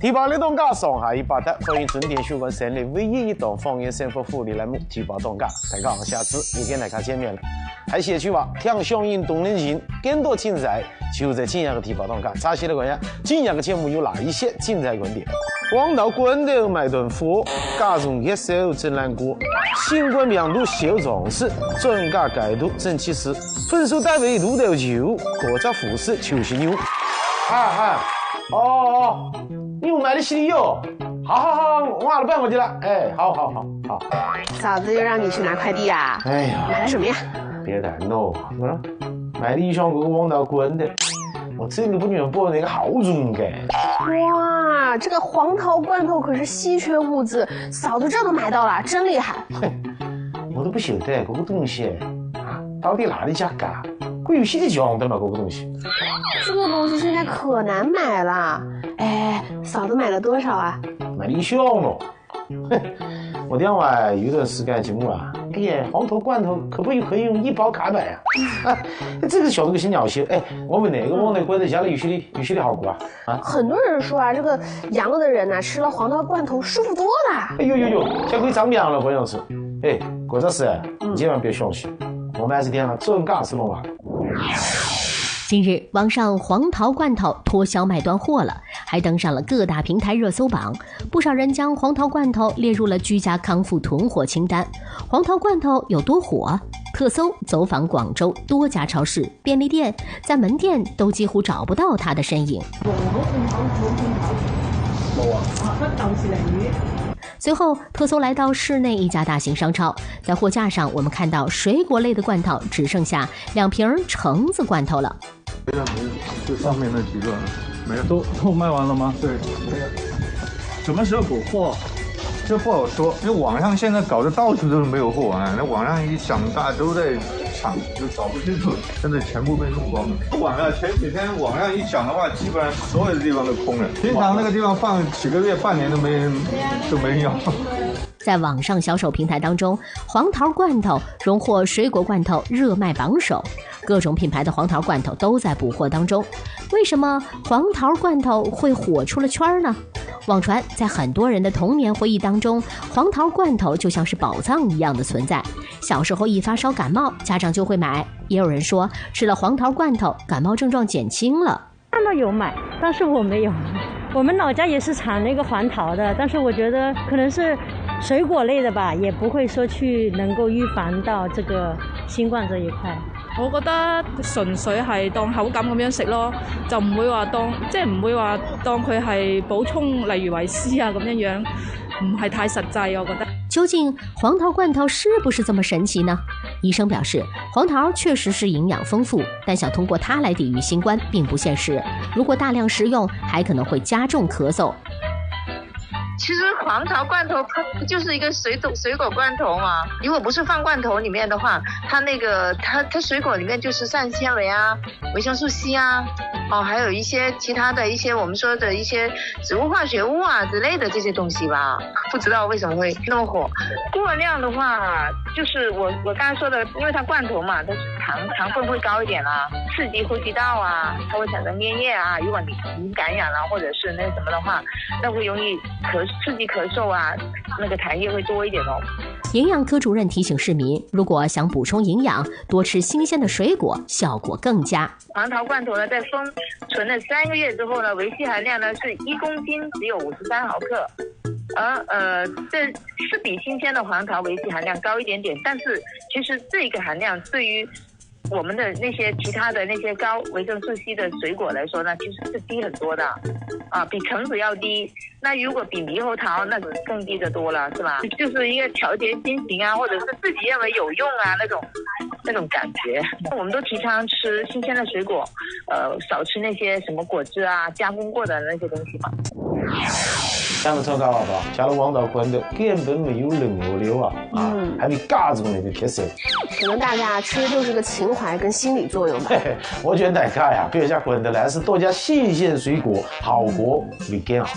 提拔力当家上下一百搭，欢迎准点收看省内唯一一档方言生活福利栏目《提拔当家》。大家好，下次又跟大家见面了。还写句话，听响应动人心，更多精彩就在今夜的提拔当家。扎西的观众，今夜的节目有哪一些精彩观点？黄桃罐头卖断货，家中热手真难过。新冠病毒小常识，专家解读正气时，分手单位路头球，国家护士球是牛。哦，你又买了西柚，好，我拿了搬过去了。哎，好。嫂子又让你去拿快递啊？哎呀，买了什么呀？别担恼，买了一箱这个黄桃罐头，我这个不女人播那个好重的。哇，这个黄桃罐头可是稀缺物资，嫂子这都买到了，真厉害。我都不晓得这个东西啊，到底哪里价格？我有些讲的嘛，这个东西。这个东西现在可难买了。哎，嫂子买了多少啊？买了一箱咯。我另外有段时间节目啊，哎呀，黄桃罐头可不可以用1包卡买啊？这个晓得个新鸟些。哎，我们哪个黄桃罐头下来有些的好过啊？很多人说啊，这个阳了的人呢，吃了黄桃罐头舒服多了。哎呦，这可以长命了，好像是。哎，或者是你千万别相信，我们还是听了专家是弄吧。近日，网上黄桃罐头脱销卖断货了，还登上了各大平台热搜榜。不少人将黄桃罐头列入了居家康复囤货清单。黄桃罐头有多火？特搜走访广州多家超市、便利店，在门店都几乎找不到它的身影。随后，特搜来到市内一家大型商超，在货架上我们看到水果类的罐头只剩下2瓶橙子罐头了。没了，就上面那几个没了，都卖完了吗？对，没了。什么时候补货？这不好说，因为网上现在搞得到处都是没有货啊，那网上一想大家都在抢，就找不清楚，真的全部被弄光了。不管了，前几天网上一讲的话，基本上所有的地方都空了。平常那个地方放几个月、半年都没人要。在网上销售平台当中，黄桃罐头荣获水果罐头热卖榜首，各种品牌的黄桃罐头都在补货当中。为什么黄桃罐头会火出了圈呢？网传在很多人的童年回忆当中，黄桃罐头就像是宝藏一样的存在。小时候一发烧感冒，家长就会买，也有人说吃了黄桃罐头，感冒症状减轻了。看到有买，但是我没有。我们老家也是产那个黄桃的，但是我觉得可能是水果类的吧，也不會說去能夠預防到這個新冠這一塊。我覺得純粹係當口感咁樣食咯，就唔會話當佢係補充，例如維 C 啊咁樣，唔係太實際，我覺得。究竟黃桃罐頭是不是這麼神奇呢？醫生表示，黃桃確實是營養豐富，但想通過它來抵禦新冠並不現實。如果大量食用，還可能會加重咳嗽。其实黄桃罐头它不就是一个水果罐头嘛？如果不是放罐头里面的话，它水果里面就是膳食纤维啊、维生素 C 啊，还有一些其他的一些我们说的一些植物化学物啊之类的这些东西吧。不知道为什么会那么火。过量的话，就是我刚才说的，因为它罐头嘛，它糖分会高一点啊，刺激呼吸道啊，它会产生粘液啊。如果你感染了或者是那什么的话，那会容易刺激咳嗽啊，那个痰液会多一点哦。营养科主任提醒市民，如果想补充营养，多吃新鲜的水果，效果更佳。黄桃罐头呢，在封存了3个月之后呢，维 C 含量呢是1公斤只有53毫克，而这是比新鲜的黄桃维 C 含量高一点点，但是其实这个含量对于我们的那些其他的那些高维生素 C 的水果来说呢，其实是低很多的，比橙子要低。那如果比猕猴桃，那更低得多了，是吧？就是一个调节心情啊，或者是自己认为有用啊那种感觉。我们都提倡吃新鲜的水果，少吃那些什么果汁啊、加工过的那些东西嘛。两个超高好不好？加了黄桃罐头根本没有任何料啊，还没加重那个特色。可能大家吃就是个情怀跟心理作用吧。我觉得大家呀，别加罐头还是多加新鲜水果，效果会更好。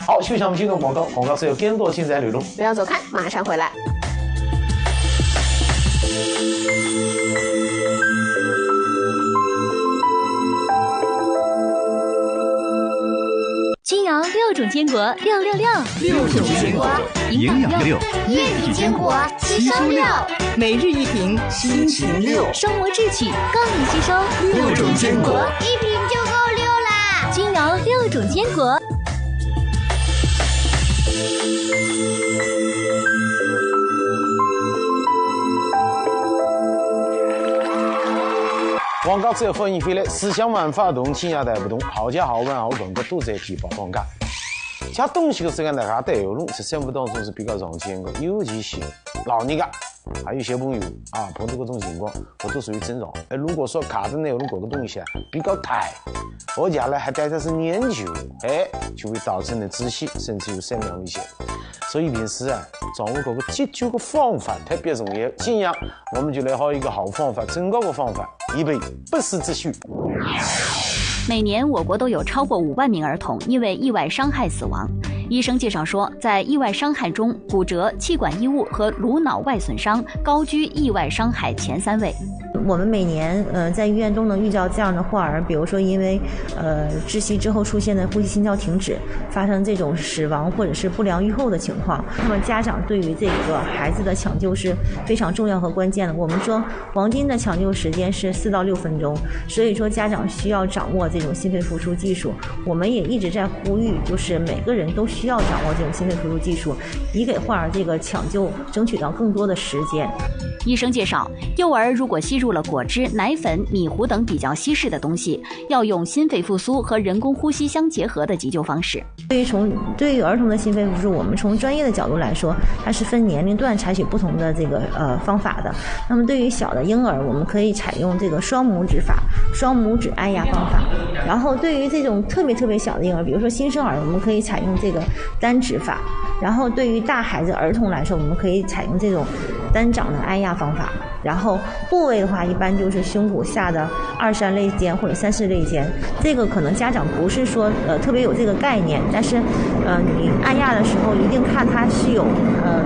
好，休息我们进入广告，广告之后更多精彩内容。不要走开，马上回来。金阳6种坚果666，6种坚果，营养6，液体坚果吸收6，每日一瓶，心情6，生活智取更吸收6种坚果，一瓶就够6啦！均有6种坚果。广告之后欢迎回来，思想文化同天下带不同，好家好文好文个都在提报放假。吃东西的时候，大家带有路，在生活当中是比较常见的，尤其是老人家，还有小朋友啊，碰到这种情况，我都属于正常。如果说卡在内容这个东西比较太，而且呢还带的是粘稠，就会导致呢窒息，甚至有生命危险。所以平时掌握这个解决的方法特别重要。今天我们就来好一个好方法，正确的方法，以备不时之需。每年我国都有超过5万名儿童因为意外伤害死亡。医生介绍说，在意外伤害中，骨折、气管异物和颅脑外损伤高居意外伤害前3位。我们每年在医院都能遇到这样的患儿，比如说因为窒息之后出现的呼吸心跳停止，发生这种死亡或者是不良预后的情况。那么家长对于这个孩子的抢救是非常重要和关键的。我们说黄金的抢救时间是4到6分钟，所以说家长需要掌握这种心肺复苏技术。我们也一直在呼吁，就是每个人都需要掌握这种心肺复苏技术，以给患儿这个抢救争取到更多的时间。医生介绍，幼儿如果吸入了果汁、奶粉、米糊等比较稀释的东西，要用心肺复苏和人工呼吸相结合的急救方式。对于儿童的心肺复苏，我们从专业的角度来说，它是分年龄段采取不同的这个方法的。那么对于小的婴儿，我们可以采用这个双拇指法、双拇指按压方法。然后对于这种特别小的婴儿，比如说新生儿，我们可以采用这个单指法。然后对于大孩子、儿童来说，我们可以采用这种单掌的按压方法。然后部位的话，一般就是胸骨下的2、3肋间或者3、4肋间。这个可能家长不是说特别有这个概念，但是你按压的时候一定看它是有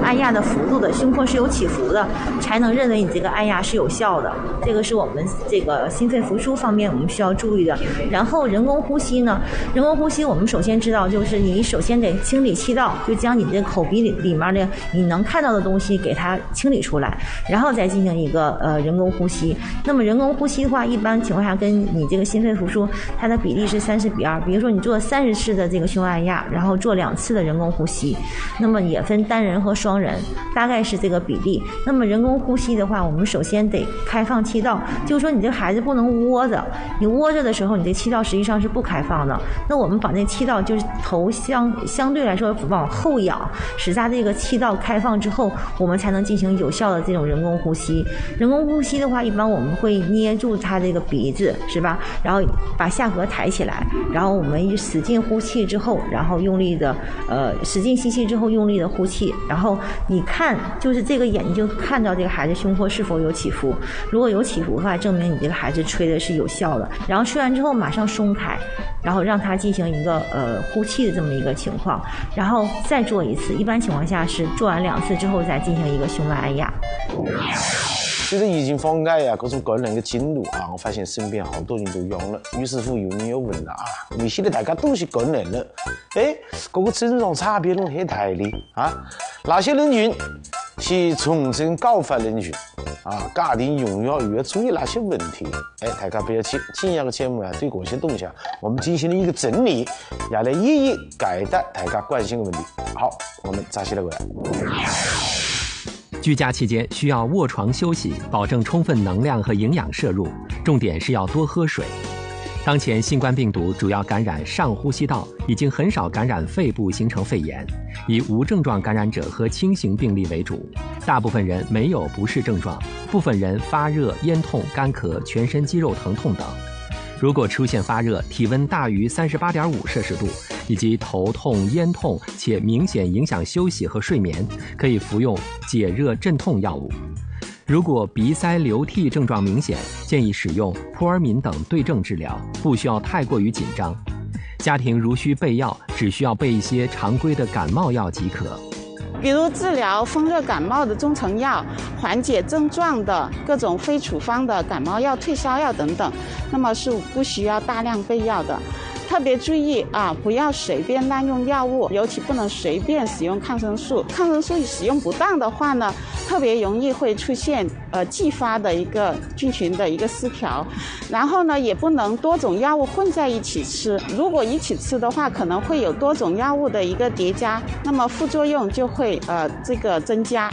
按压的幅度的，胸廓是有起伏的，才能认为你这个按压是有效的。这个是我们这个心肺复苏方面我们需要注意的。然后人工呼吸呢，人工呼吸我们首先知道就是你首先得清理气道，就将你这口鼻里面的你能看到的东西给它清理出来，然后再进行一个人工呼吸。那么人工呼吸的话，一般情况下跟你这个心肺复苏它的比例是30:2。比如说你做30次的这个胸按压，然后做2次的人工呼吸，那么也分单人和双人，大概是这个比例。那么人工呼吸的话，我们首先得开放气道，就是说你这个孩子不能窝着，你窝着的时候你这气道实际上是不开放的。那我们把那气道就是头相对来说往后仰，使它这个气道开放之后，我们才能进行有效的这种人工呼吸。人工呼吸的话，一般我们会捏住它这个鼻子，是吧？然后把下颌抬起来，然后我们使劲呼气之后，然后用力的使劲吸气之后用力的呼气，然后你看就是这个眼睛就看到这个孩子胸廓是否有起伏，如果有起伏的话，证明你这个孩子吹的是有效的。然后吹完之后马上松开，然后让他进行一个呼气的这么一个情况，然后再做一次。一般情况下是做完2次之后再进行一个胸外按压。随着疫情放假呀，各种个人的进度我发现身边好多人都用了。于是乎有人又问了为什么大家都是个人了？这个症状差别很大的哪些人群是重症高发人群家庭用药要注意哪些问题？大家不要急，今天的节目对这些东西我们进行了一个整理，也来一一解答大家关心的问题。好，我们扎起来过来。居家期间需要卧床休息，保证充分能量和营养摄入，重点是要多喝水。当前新冠病毒主要感染上呼吸道，已经很少感染肺部形成肺炎，以无症状感染者和轻型病例为主，大部分人没有不适症状，部分人发热、咽痛、干咳、全身肌肉疼痛等。如果出现发热，体温大于38.5摄氏度，以及头痛、咽痛且明显影响休息和睡眠，可以服用解热镇痛药物。如果鼻塞流涕症状明显，建议使用扑尔敏等对症治疗，不需要太过于紧张。家庭如需备药，只需要备一些常规的感冒药即可。比如治疗风热感冒的中成药，缓解症状的各种非处方的感冒药、退烧药等等，那么是不需要大量备药的。特别注意啊，不要随便滥用药物，尤其不能随便使用抗生素。抗生素使用不当的话呢，特别容易会出现继发的一个菌群的一个失调。然后呢，也不能多种药物混在一起吃，如果一起吃的话，可能会有多种药物的一个叠加，那么副作用就会这个增加。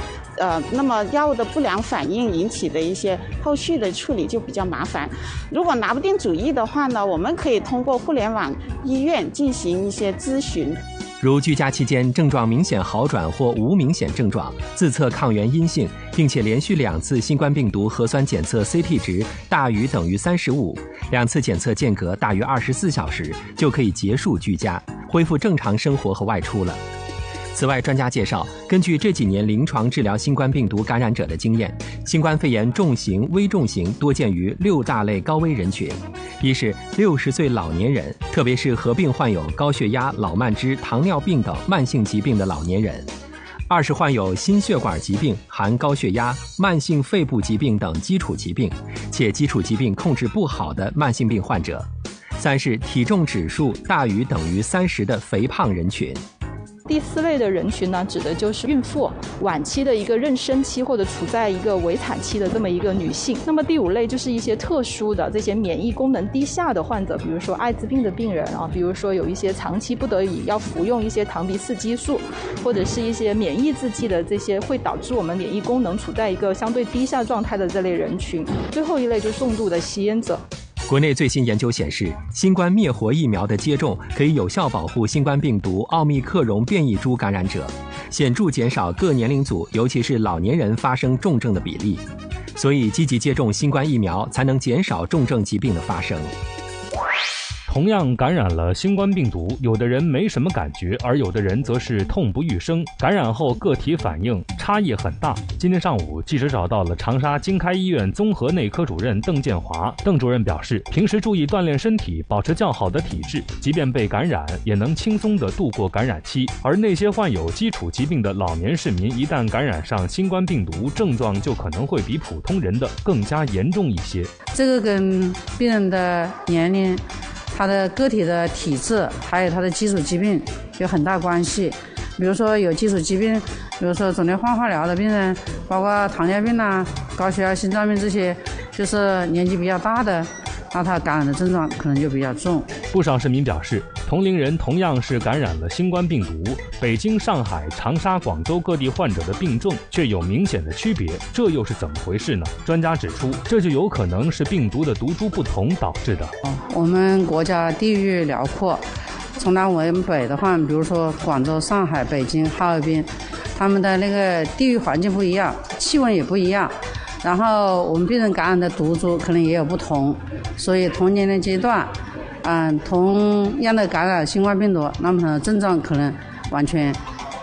那么药物的不良反应引起的一些后续的处理就比较麻烦。如果拿不定主意的话呢，我们可以通过互联网医院进行一些咨询。如居家期间症状明显好转或无明显症状，自测抗原阴性，并且连续2次新冠病毒核酸检测 CT 值大于等于35，2次检测间隔大于24小时，就可以结束居家，恢复正常生活和外出了。此外，专家介绍，根据这几年临床治疗新冠病毒感染者的经验，新冠肺炎重型、危重型多见于6大类高危人群。一是60岁老年人，特别是合并患有高血压、脑慢支、糖尿病等慢性疾病的老年人；二是患有心血管疾病，含高血压、慢性肺部疾病等基础疾病，且基础疾病控制不好的慢性病患者；三是体重指数大于等于30的肥胖人群。第4类的人群呢，指的就是孕妇、晚期的一个妊娠期或者处在一个围产期的这么一个女性。那么第5类就是一些特殊的这些免疫功能低下的患者，比如说艾滋病的病人啊，比如说有一些长期不得已要服用一些糖皮质激素，或者是一些免疫制剂的这些会导致我们免疫功能处在一个相对低下状态的这类人群。最后一类就是重度的吸烟者。国内最新研究显示，新冠灭活疫苗的接种可以有效保护新冠病毒奥密克戎变异株感染者，显著减少各年龄组，尤其是老年人发生重症的比例。所以，积极接种新冠疫苗才能减少重症疾病的发生。同样感染了新冠病毒，有的人没什么感觉，而有的人则是痛不欲生。感染后个体反应差异很大。今天上午，记者找到了长沙经开医院综合内科主任邓建华。邓主任表示，平时注意锻炼身体，保持较好的体质，即便被感染，也能轻松地度过感染期。而那些患有基础疾病的老年市民，一旦感染上新冠病毒，症状就可能会比普通人的更加严重一些。这个跟病人的年龄、他的个体的体质，还有他的基础疾病有很大关系。比如说有基础疾病，比如说总得换化疗的病人，包括糖尿病啊、高血压、心脏病这些，就是年纪比较大的，那他感染的症状可能就比较重。不少市民表示，同龄人同样是感染了新冠病毒，北京、上海、长沙、广州各地患者的病症却有明显的区别，这又是怎么回事呢？专家指出，这就有可能是病毒的毒株不同导致的。我们国家地域辽阔，从南往北的话，比如说广州、上海、北京、哈尔滨，他们的那个地域环境不一样，气温也不一样，然后我们病人感染的毒株可能也有不同，所以同年龄阶段同样的感染新冠病毒，那么症状可能完全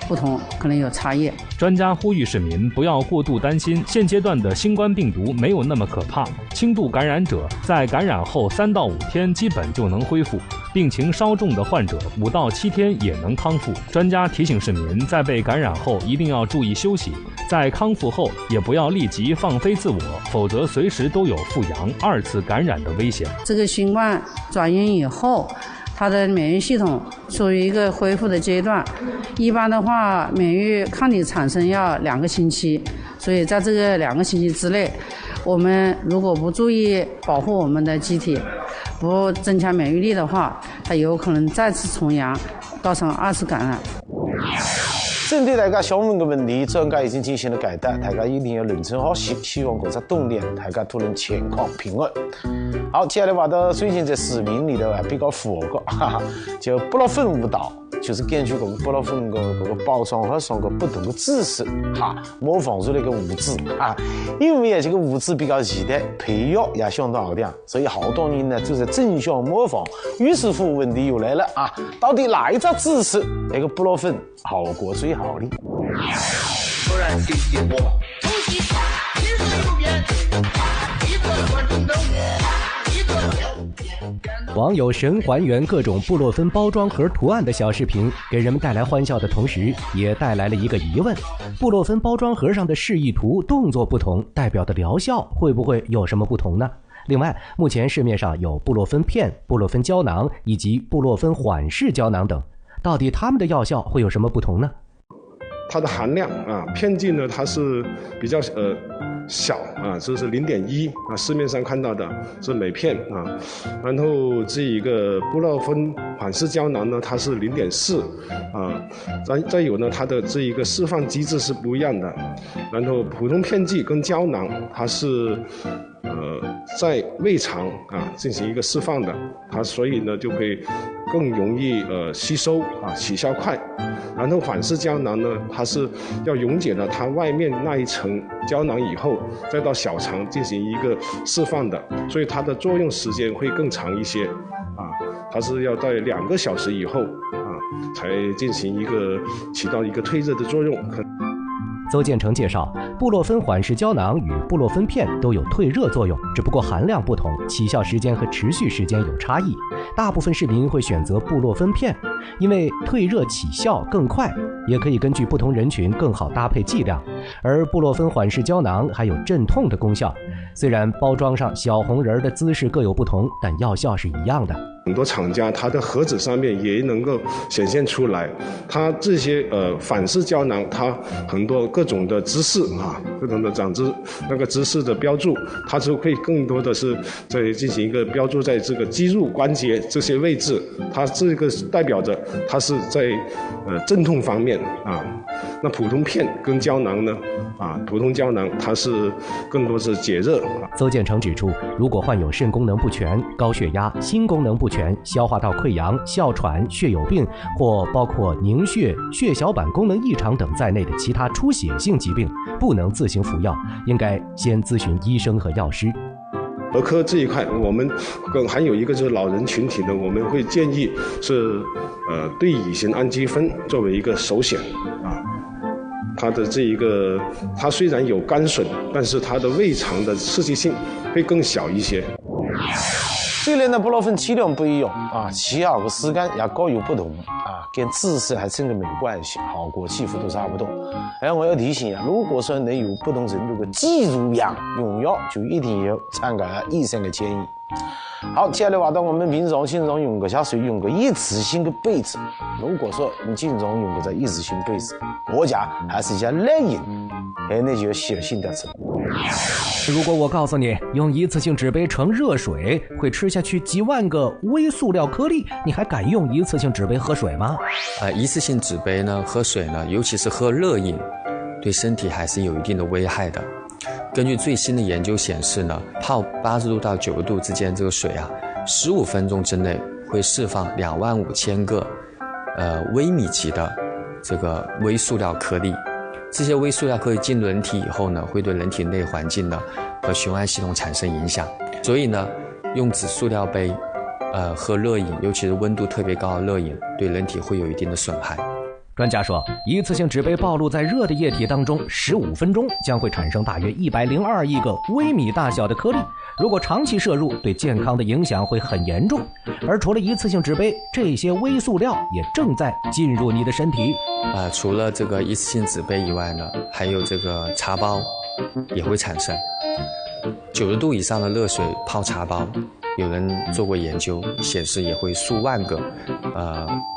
不同，可能有差异。专家呼吁市民不要过度担心，现阶段的新冠病毒没有那么可怕，轻度感染者在感染后3到5天基本就能恢复，病情稍重的患者5到7天也能康复。专家提醒市民，在被感染后一定要注意休息，在康复后也不要立即放飞自我，否则随时都有复阳、2次感染的危险。这个新冠转阴以后，它的免疫系统处于一个恢复的阶段，一般的话免疫抗体产生要2个星期，所以在这个2个星期之内，我们如果不注意保护我们的机体，不增强免疫力的话，它有可能再次重阳，造成2次感染。针对大家想问的问题，专家已经进行了解答，大家一定要认真学习，希望各只冬天大家都能健康平安。好，接下来话到最近在视频里头还比较火个，就布洛芬舞蹈，就是根据这个布洛芬的这个包装盒上的不同的姿势，模仿出来个舞姿啊。因为这个舞姿比较简单，配乐也相当好听，所以好多人呢就在争相模仿。于是乎问题又来了啊，到底哪一只姿势那个布洛芬效果最好呢？突然听见我周喜茶，一色不变，一个观众的我，一个网友神还原各种布洛芬包装盒图案的小视频，给人们带来欢笑的同时，也带来了一个疑问：布洛芬包装盒上的示意图动作不同，代表的疗效会不会有什么不同呢？另外，目前市面上有布洛芬片、布洛芬胶囊以及布洛芬缓释胶囊等，到底它们的药效会有什么不同呢？它的含量啊，片剂呢它是比较小啊，这是0.1啊，市面上看到的是每片啊，然后这一个布洛芬缓释胶囊呢，它是0.4啊，再有呢，它的这一个释放机制是不一样的，然后普通片剂跟胶囊它是在胃肠啊进行一个释放的，它所以呢就会更容易吸收啊，起效快。然后缓释胶囊呢，它是要溶解了它外面那一层胶囊以后，再到小肠进行一个释放的，所以它的作用时间会更长一些啊，它是要在2个小时以后啊才进行起到一个退热的作用。邹建成介绍，布洛芬缓释胶囊与布洛芬片都有退热作用，只不过含量不同，起效时间和持续时间有差异。大部分市民会选择布洛芬片，因为退热起效更快，也可以根据不同人群更好搭配剂量。而布洛芬缓释胶囊还有镇痛的功效，虽然包装上小红人的姿势各有不同，但药效是一样的。很多厂家它的盒子上面也能够显现出来，它这些缓释胶囊，它很多各种的姿势啊，各种的姿势的标注，它就会更多的是在进行一个标注在这个肌肉关节这些位置，它这个代表着它是在镇痛方面啊。那普通片跟胶囊呢啊，普通胶囊它是更多是解热。邹建成指出，如果患有肾功能不全、高血压、心功能不全、消化道溃疡、哮喘、血友病或包括凝血、血小板功能异常等在内的其他出血性疾病，不能自行服药，应该先咨询医生和药师。儿科这一块，我们还有一个就是老人群体呢，我们会建议是对乙型氨基酚作为一个首选啊。它的它虽然有甘醇，但是它的胃肠的刺激性会更小一些。虽然呢布洛芬剂量不一样啊，起效和时间也各有不同啊，跟姿势还真的没关系，效果几乎都差不多。我要提醒一下，如果说能有不同程度的肌肉样用药，就一定要参考医生的建议。好，接下来话到我们平常经常用个下水，用个一次性的杯子。如果说你经常用个一次性杯子，我家还是加冷饮，那就要小心点吃。如果我告诉你，用一次性纸杯盛热水会吃下去几万个微塑料颗粒，你还敢用一次性纸杯喝水吗？一次性纸杯呢，喝水呢，尤其是喝热饮，对身体还是有一定的危害的。根据最新的研究显示呢，泡80度到90度之间这个水啊，15分钟之内会释放25000个微米级的这个微塑料颗粒。这些微塑料颗粒进入人体以后呢，会对人体内环境呢和循环系统产生影响。所以呢，用纸塑料杯喝热饮，尤其是温度特别高的热饮，对人体会有一定的损害。专家说，一次性纸杯暴露在热的液体当中15分钟，将会产生大约102亿个微米大小的颗粒。如果长期摄入，对健康的影响会很严重。而除了一次性纸杯，这些微塑料也正在进入你的身体。除了这个一次性纸杯以外呢，还有这个茶包也会产生。90度以上的热水泡茶包，有人做过研究，显示也会数万个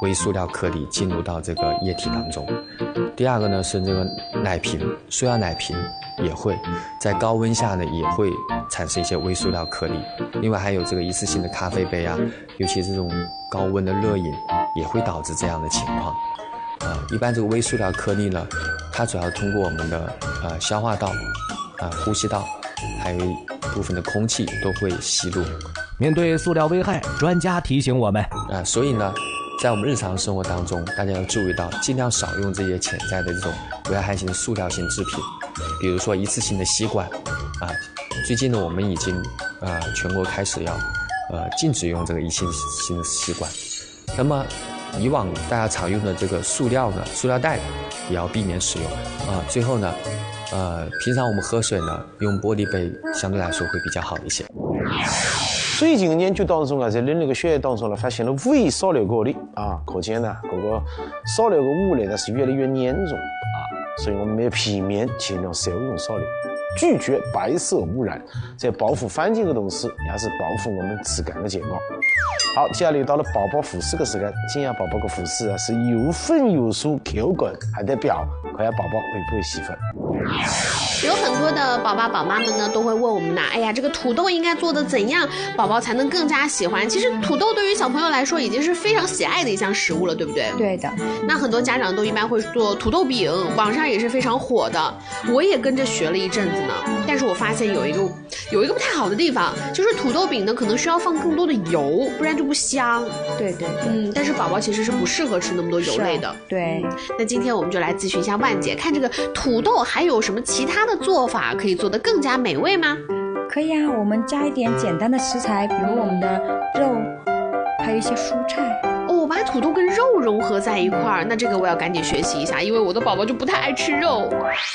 微塑料颗粒进入到这个液体当中。第二个呢是这个奶瓶，塑料奶瓶也会在高温下呢也会产生一些微塑料颗粒。另外还有这个一次性的咖啡杯啊，尤其这种高温的热饮也会导致这样的情况。一般这个微塑料颗粒呢，它主要通过我们的消化道、呼吸道，还有一部分的空气都会吸入。面对塑料危害，专家提醒我们所以呢，在我们日常生活当中，大家要注意到，尽量少用这些潜在的这种危害性的塑料性制品，比如说一次性的吸管最近呢，我们已经全国开始要禁止用这个一次性的吸管。那么以往大家常用的这个塑料袋也要避免使用最后呢，平常我们喝水呢，用玻璃杯相对来说会比较好一些。最近的研究当中在人类的血液当中发现了微塑料颗粒可见呢，这个塑料的污染呢是越来越严重所以我们要避免尽量少用塑料。拒绝白色污染，在保护环境的同时，也是保护我们自己的健康。好，接下来到了宝宝辅食的时间，今夜宝宝的辅食是有分有素口感，还得表，看下宝宝会不会喜欢。有很多的宝爸宝妈们呢，都会问我们呢，哎呀，这个土豆应该做的怎样，宝宝才能更加喜欢？其实土豆对于小朋友来说已经是非常喜爱的一项食物了，对不对？对的。那很多家长都一般会做土豆饼，网上也是非常火的，我也跟着学了一阵子呢。但是我发现有一个不太好的地方，就是土豆饼呢可能需要放更多的油，不然就不香。对对对。但是宝宝其实是不适合吃那么多油类的。对。那今天我们就来咨询一下万姐，看这个土豆还有什么其他的做法可以做得更加美味吗？可以啊，我们加一点简单的食材，比如我们的肉，还有一些蔬菜。哦，把土豆跟肉融合在一块儿，那这个我要赶紧学习一下，因为我的宝宝就不太爱吃肉。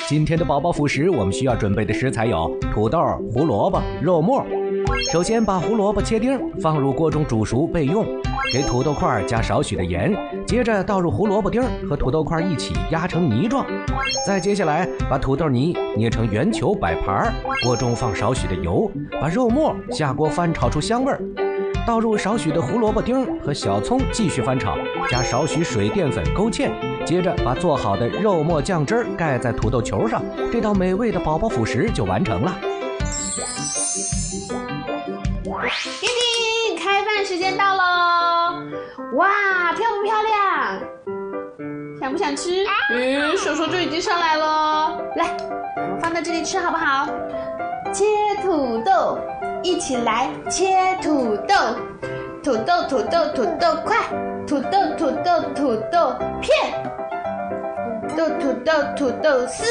今天的宝宝辅食，我们需要准备的食材有土豆、胡萝卜、肉末。首先把胡萝卜切丁，放入锅中煮熟备用。给土豆块加少许的盐，接着倒入胡萝卜丁和土豆块一起压成泥状。再接下来把土豆泥捏成圆球摆盘，锅中放少许的油，把肉末下锅翻炒出香味儿。倒入少许的胡萝卜丁和小葱，继续翻炒，加少许水淀粉勾芡。接着把做好的肉末酱汁盖在土豆球上，这道美味的宝宝辅食就完成了。婷婷，开饭时间到喽！哇，漂不漂亮？想不想吃？手手就已经上来了。来，我们放在这里吃好不好？切土豆，一起来切土豆，土豆土豆土豆块，土豆土豆土豆片，土豆土豆土豆丝，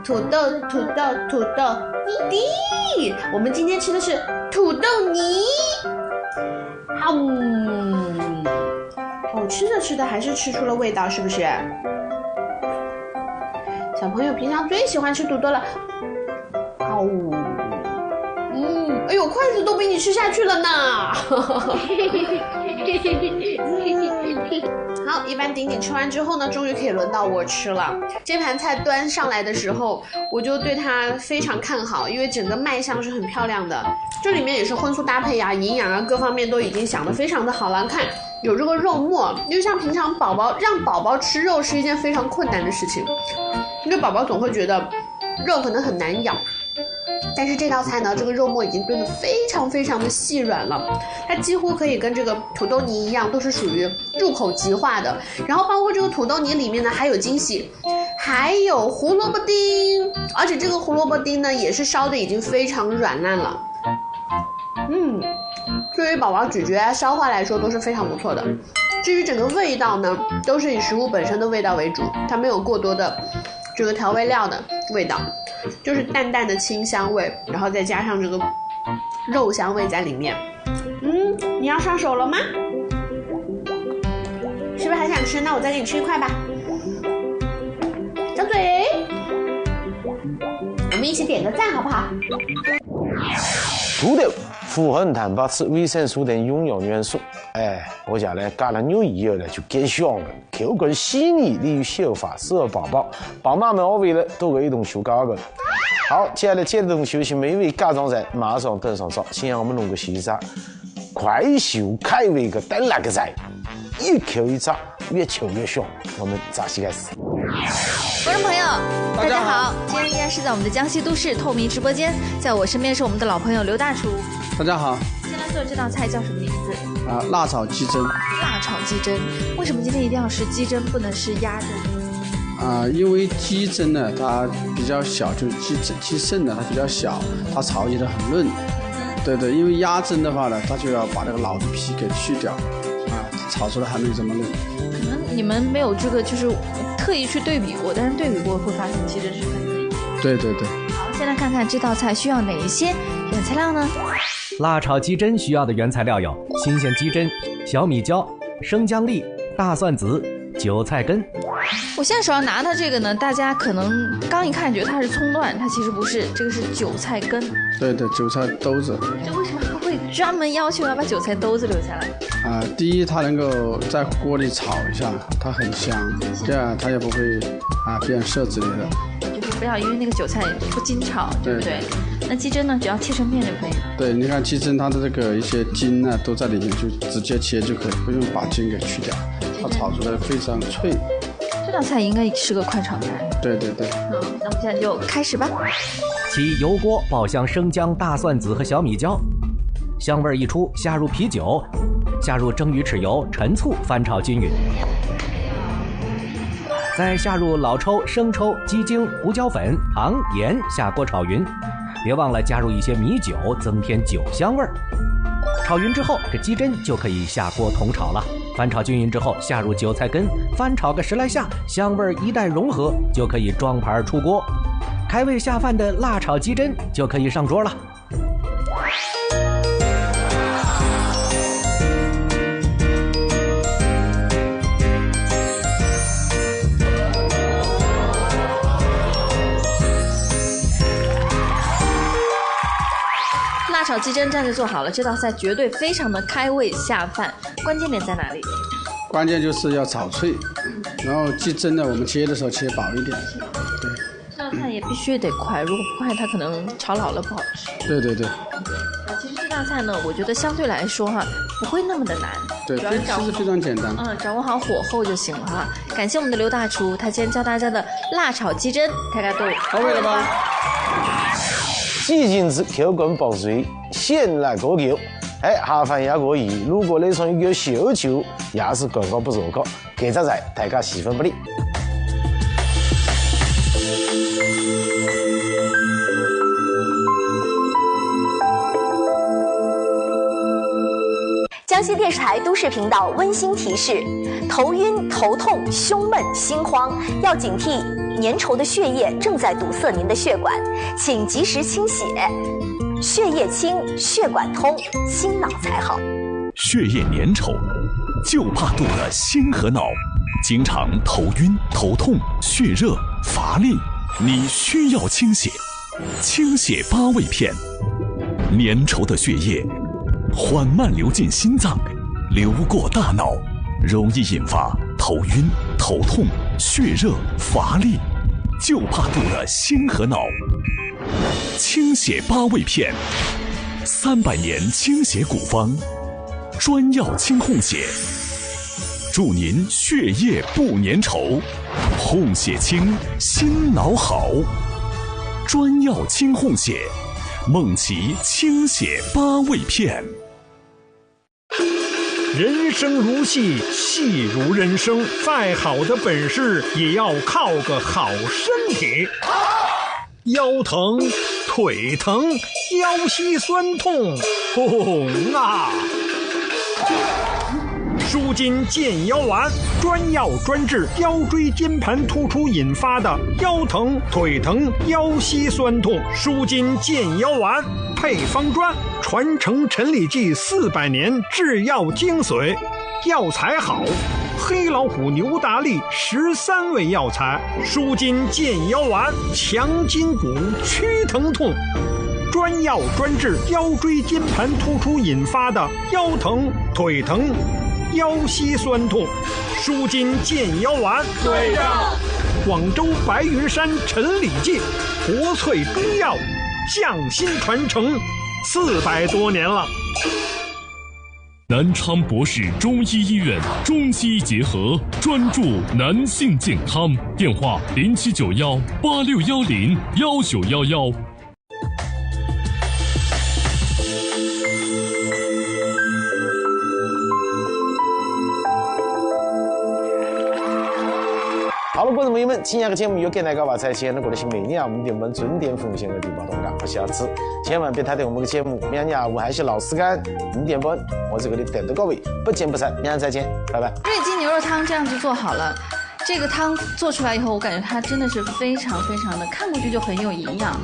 土豆土豆土豆泥。我们今天吃的是土豆泥。吃着还是吃出了味道，是不是？小朋友平常最喜欢吃土豆了。哎呦，筷子都被你吃下去了呢。好，一般顶顶吃完之后呢，终于可以轮到我吃了。这盘菜端上来的时候，我就对它非常看好，因为整个卖相是很漂亮的。这里面也是荤素搭配啊，营养啊各方面都已经想得非常的好了。看有这个肉末，因为像平常让宝宝吃肉是一件非常困难的事情，因为宝宝总会觉得肉可能很难咬。但是这道菜呢，这个肉末已经炖得非常非常的细软了，它几乎可以跟这个土豆泥一样，都是属于入口即化的。然后包括这个土豆泥里面呢还有惊喜，还有胡萝卜丁，而且这个胡萝卜丁呢也是烧的已经非常软烂了。对于宝宝咀嚼啊消化来说都是非常不错的。至于整个味道呢，都是以食物本身的味道为主，它没有过多的这个调味料的味道，就是淡淡的清香味，然后再加上这个肉香味在里面。你要上手了吗？是不是还想吃？那我再给你吃一块吧。张嘴，我们一起点个赞好不好？土豆富含蛋白质、维生素等营养元素，我家呢加了牛以后呢就更香了，口感细腻，利于消化，适合宝宝。宝妈们学会了都可以动手搞个。好，接下来接着休息美味家常菜马上登上场，先让我们弄个西沙，快手开胃的等那个菜，一口一炸，越吃越香。我们扎西开始。观众朋友，大家好，今天依然是在我们的江西都市透明直播间，在我身边是我们的老朋友刘大厨。大家好。先来做这道菜叫什么名字？辣炒鸡胗。辣炒鸡胗，为什么今天一定要是鸡胗，不能是鸭胗？因为鸡胗呢，它比较小，就是鸡肾呢，它比较小，它炒起来很嫩。对，因为鸭胗的话呢，它就要把那个老的皮给去掉，炒出来还没这么嫩。可能你们没有这个就是特意去对比过，但是对比过会发现鸡胗是很嫩。对。好，先来看看这道菜需要哪一些原材料呢？辣炒鸡胗需要的原材料有新鲜鸡胗、小米椒、生姜粒、大蒜籽、韭菜根。我现在手上拿的这个呢，大家可能刚一看觉得它是葱段，它其实不是，这个是韭菜根。对，韭菜兜子。这为什么还会专门要求要把韭菜兜子留下来？第一，它能够在锅里炒一下，它很香；第二，它也不会变色之类的。就是不要，因为那个韭菜不经炒，对不对？那鸡胗呢，只要切成片就可以了。对，你看鸡胗它的这个一些筋呢都在里面，就直接切就可以，不用把筋给去掉，它炒出来非常脆。这道菜应该是个快炒菜。对对对。那我们现在就开始吧。起油锅爆香生姜、大蒜子和小米椒，香味一出，下入啤酒，下入蒸鱼豉油、陈醋，翻炒均匀。再下入老抽、生抽、鸡精、胡椒粉、糖、盐，下锅炒匀。别忘了加入一些米酒，增添酒香味儿。炒匀之后，这鸡胗就可以下锅同炒了。翻炒均匀之后，下入韭菜根，翻炒个10来下，香味一旦融合，就可以装盘出锅。开胃下饭的辣炒鸡胗就可以上桌了。辣炒鸡胗战就做好了，这道菜绝对非常的开胃下饭。关键点在哪里？关键就是要炒脆，然后鸡胗呢，我们切的时候切薄一点。对，这道菜也必须得快，如果不快，它可能炒老了不好吃。对对对。其实这道菜呢，我觉得相对来说不会那么的难。对，其实非常简单。掌握好火候就行了哈。感谢我们的刘大厨，他今天教大家的辣炒鸡胗，大家都到位了吧？鸡精子口感爆脆，鲜辣可口。下饭也可以，如果你从一个小球，也是刚刚不错的。这道菜大家喜欢不哩？江西电视台都市频道温馨提示：头晕、头痛、胸闷、心慌，要警惕粘稠的血液正在堵塞您的血管，请及时清血。血液清，血管通，心脑才好。血液粘稠，就怕堵了心和脑，经常头晕、头痛、血热、乏力，你需要清血。清血8味片，粘稠的血液缓慢流进心脏，流过大脑，容易引发头晕、头痛、血热、乏力，就怕堵了心和脑。清血8味片，300年清血古方，专药清烘血，助您血液不粘稠，烘血清，心脑好。专药清烘血，梦奇清血8味片。人生如戏，戏如人生，再好的本事也要靠个好身体。腰疼、腿疼、腰膝酸痛，红啊！舒筋健腰丸，专药专治腰椎间盘突出引发的腰疼、腿疼、腰膝酸痛。舒筋健腰丸配方专，传承陈李济400年制药精髓，药材好。黑老虎牛大力13味药材，舒筋健腰丸，强筋骨，驱疼痛。专药专治腰椎间盘突出引发的腰疼、腿疼、腰膝酸痛。舒筋健腰丸，对上。广州白云山陈李济国粹中药，匠心传承400多年了。南昌博士中医医院中西结合，专注男性健康。电话079186101911。好了，观众朋友们，今天的节目又给大家话在前的过的是每年5点半准点奉献的地方动感和下次千万别太对我们的节目，明天下午还是老时间5点半，我这个里等着各位，不见不散，明天再见，拜拜。瑞鸡牛肉汤这样就做好了，这个汤做出来以后，我感觉它真的是非常非常的，看过去就很有营养，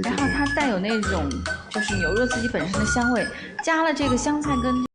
然后它带有那种就是牛肉自己本身的香味，加了这个香菜跟